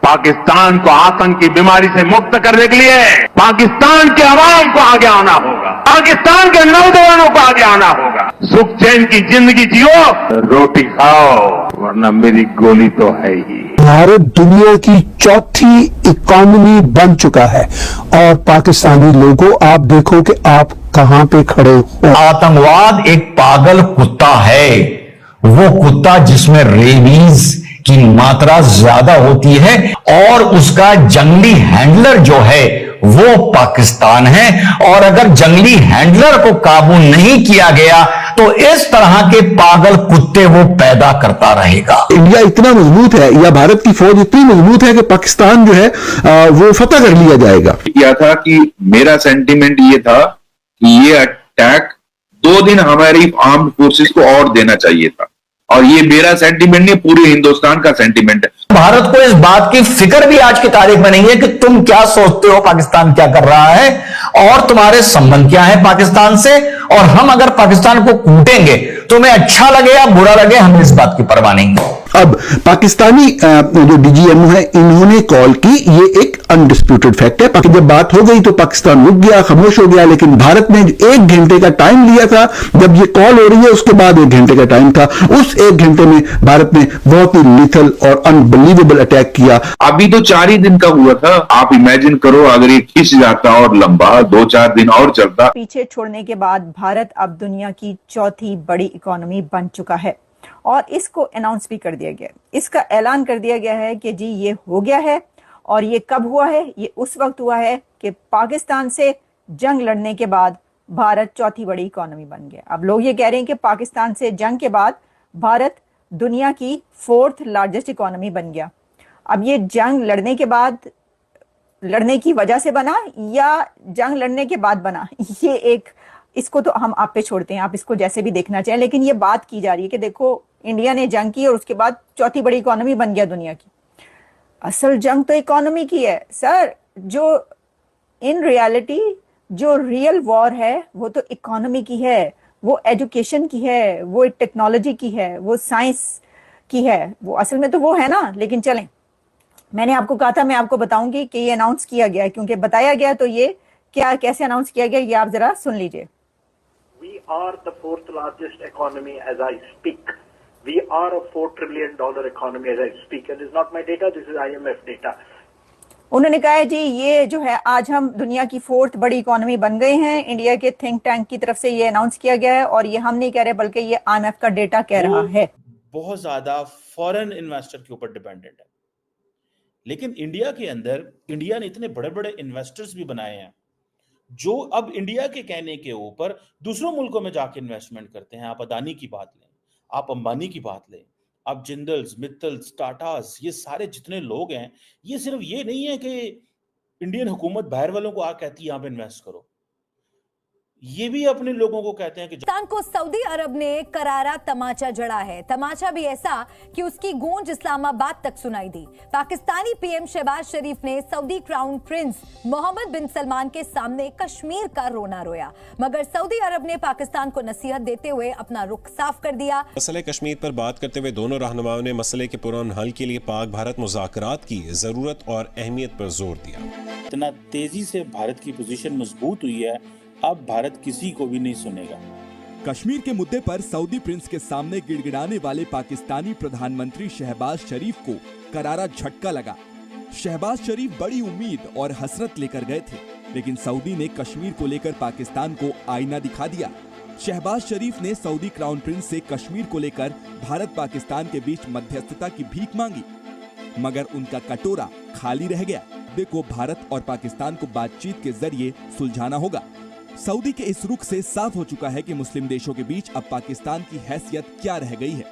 पाकिस्तान को आतंक की बीमारी से मुक्त करने के लिए पाकिस्तान के अवाम को आगे आना होगा, पाकिस्तान के नौजवानों को आगे आना होगा। सुख चैन की जिंदगी जियो, रोटी खाओ, वरना मेरी गोली तो है ही। भारत दुनिया की चौथी इकोनॉमी बन चुका है और पाकिस्तानी लोगों, आप देखो कि आप कहां पे खड़े हो। आतंकवाद एक पागल कुत्ता है, वो कुत्ता जिसमें रेबीज की मात्रा ज्यादा होती है और उसका जंगली हैंडलर जो है वो पाकिस्तान है। और अगर जंगली हैंडलर को काबू नहीं किया गया तो इस तरह के पागल कुत्ते वो पैदा करता रहेगा। इंडिया इतना मजबूत है या भारत की फौज इतनी मजबूत है कि पाकिस्तान जो है वो फतह कर लिया जाएगा। किया था कि मेरा सेंटीमेंट ये था कि ये अटैक 2 दिन हमारी आर्म्ड फोर्सेस को और देना चाहिए था, और ये मेरा सेंटीमेंट नहीं, पूरे हिंदुस्तान का सेंटीमेंट है। भारत को इस बात की फिक्र भी आज की तारीख में नहीं है कि तुम क्या सोचते हो पाकिस्तान क्या कर रहा है और तुम्हारे संबंध क्या है पाकिस्तान से। और हम अगर पाकिस्तान को कूटेंगे, तुम्हें अच्छा लगे या बुरा लगे, हमें इस बात की परवाह नहीं है। अब पाकिस्तानी जो डीजीएमओ है, इन्होंने कॉल की, ये एक अनडिस्प्यूटेड फैक्ट है। जब बात हो गई तो पाकिस्तान रुक गया, खामोश हो गया, लेकिन भारत ने 1 घंटे का टाइम लिया था। जब ये कॉल हो रही है उसके बाद 1 घंटे का टाइम था। उस 1 घंटे में भारत ने बहुत ही लिथल और अनबिलीवेबल अटैक किया। अभी तो 4 ही दिन का हुआ था, आप इमेजिन करो अगर ये खिंच जाता और लंबा 2-4 दिन और चलता। पीछे छोड़ने के बाद भारत अब दुनिया की चौथी बड़ी इकोनॉमी बन चुका है और इसको अनाउंस भी कर दिया गया, इसका ऐलान कर दिया गया है कि जी ये हो गया है। और ये कब हुआ है? ये उस वक्त हुआ है कि पाकिस्तान से जंग लड़ने के बाद भारत चौथी बड़ी इकोनॉमी बन गया। अब लोग ये कह रहे हैं कि पाकिस्तान से जंग के बाद भारत दुनिया की 4th लार्जेस्ट इकोनॉमी बन गया। अब ये जंग लड़ने के बाद, लड़ने की वजह से बना या जंग लड़ने के बाद बना, ये एक, इसको तो हम आप पे छोड़ते हैं, आप इसको जैसे भी देखना चाहें। लेकिन ये बात की जा रही है कि देखो इंडिया ने जंग की और उसके बाद चौथी बड़ी इकोनॉमी बन गया दुनिया की। असल जंग तो इकोनॉमी की है सर। जो इन रियलिटी जो रियल वॉर है वो तो इकोनॉमी की है, वो एजुकेशन की है, वो टेक्नोलॉजी की है, वो साइंस की है, वो असल में तो वो है ना। लेकिन चलें, मैंने आपको कहा था मैं आपको बताऊंगी कि ये अनाउंस किया गया है, क्योंकि बताया गया तो ये क्या कैसे अनाउंस किया गया ये आप जरा सुन लीजिए। We are the 4th largest economy as I speak. We are a $4 trillion economy as I speak. And this is not my data, this is IMF data. उन्होंने कहा है जी ये जो है आज हम दुनिया की 4th बड़ी इकोनॉमी बन गए हैं। इंडिया के थिंक टैंक की तरफ से ये अनाउंस किया गया है और ये हम नहीं कह रहे बल्कि ये IMF का डेटा कह रहा है। बहुत ज्यादा फॉरेन इन्वेस्टर के ऊपर डिपेंडेंट है, लेकिन इंडिया के अंदर इंडिया ने इतने बड़े बड़े इन्वेस्टर्स भी बनाए हैं जो अब इंडिया के कहने के ऊपर दूसरों मुल्कों में जाके इन्वेस्टमेंट करते हैं। आप अदानी की बात लें, आप अंबानी की बात लें, आप जिंदल्स, मित्तल्स, टाटास, ये सारे जितने लोग हैं, ये सिर्फ ये नहीं है कि इंडियन हुकूमत बाहर वालों को कहती है यहाँ पे इन्वेस्ट करो, ये भी अपने लोगों को कहते हैं कि पाकिस्तान को सऊदी अरब ने करारा तमाचा जड़ा है। तमाचा भी ऐसा कि उसकी गूंज इस्लामाबाद तक सुनाई दी। पाकिस्तानी पीएम शहबाज शरीफ ने सऊदी क्राउन प्रिंस मोहम्मद बिन सलमान के सामने कश्मीर का रोना रोया, मगर सऊदी अरब ने पाकिस्तान को नसीहत देते हुए अपना रुख साफ कर दिया। मसले कश्मीर पर बात करते हुए दोनों रहनुमाओं ने मसले के पुरअमन हल के लिए पाक भारत मुज़ाकरात की जरूरत और अहमियत पर जोर दिया। इतना तेजी से भारत की पोजीशन मजबूत हुई है, अब भारत किसी को भी नहीं सुनेगा। कश्मीर के मुद्दे पर सऊदी प्रिंस के सामने गिड़गिड़ाने वाले पाकिस्तानी प्रधानमंत्री शहबाज शरीफ को करारा झटका लगा। शहबाज शरीफ बड़ी उम्मीद और हसरत लेकर गए थे, लेकिन सऊदी ने कश्मीर को लेकर पाकिस्तान को आईना दिखा दिया। शहबाज शरीफ ने सऊदी क्राउन प्रिंस से कश्मीर को लेकर भारत पाकिस्तान के बीच मध्यस्थता की भीख मांगी, मगर उनका कटोरा खाली रह गया। देखो, भारत और पाकिस्तान को बातचीत के जरिए सुलझाना होगा। सऊदी के इस रुख से साफ हो चुका है कि मुस्लिम देशों के बीच अब पाकिस्तान की हैसियत क्या रह गई है।